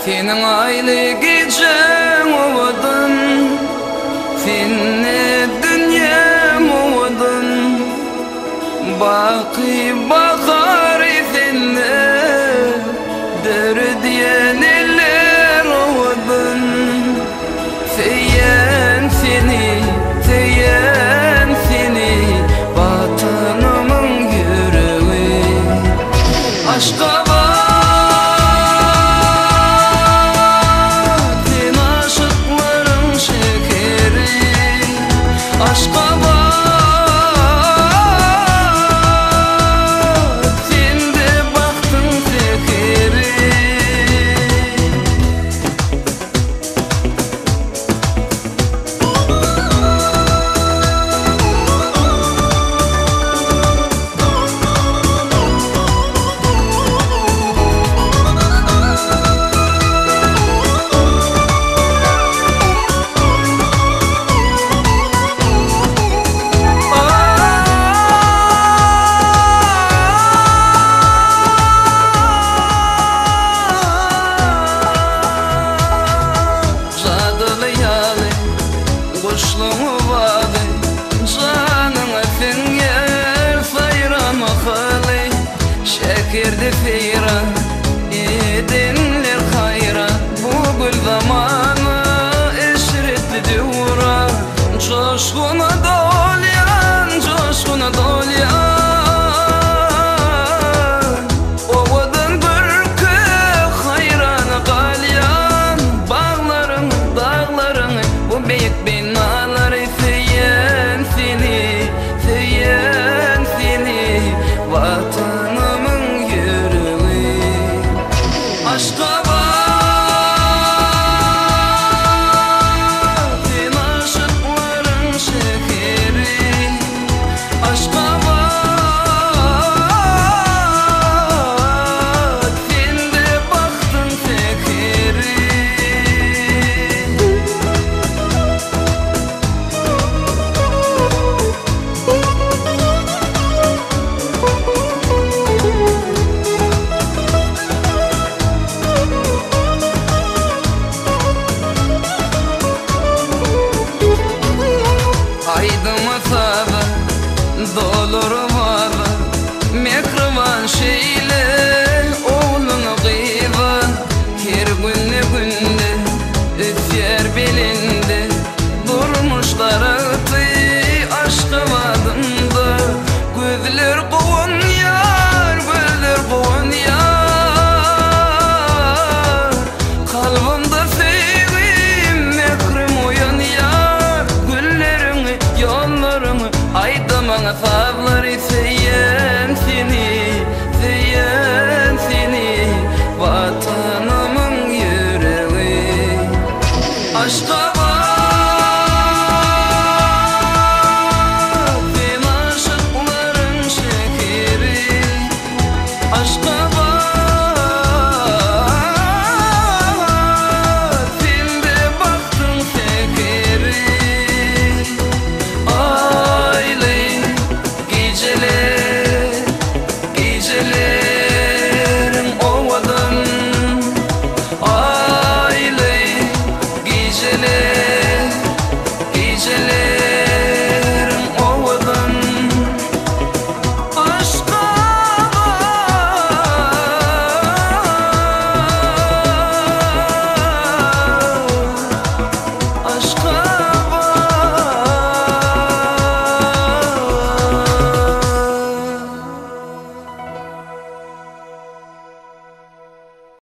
Senin aylı gecen ovadın, seni dünyam ovadın. Baki bakar seni, dör diyen eller ovadın. Seyen seni, seyen seni, vatanımın yüreği. Aşka kuşluğu vardı, canına finger sayram akıllı. Şekirdi feyran, edinler hayran. Bu gül zamanı eşretli divran. Coşkuna dolyan, coşkuna dolyan. Ovadın bürkü hayrana kalyan. Bağların, dağların, bu büyük binaları seyen seni, seyen seni, vatanımın yüreği. Aşka dolur vada, mekrivan şeyle oğlunu kıyva. Her günle günde ötyer belinde, durmuşlar ağıtı aşkı vadında. Gözler kovun yar, gözler kovun yar. Kalbimde sevgim mekrim uyan yar. Güllerini, yollarını ayda bana favları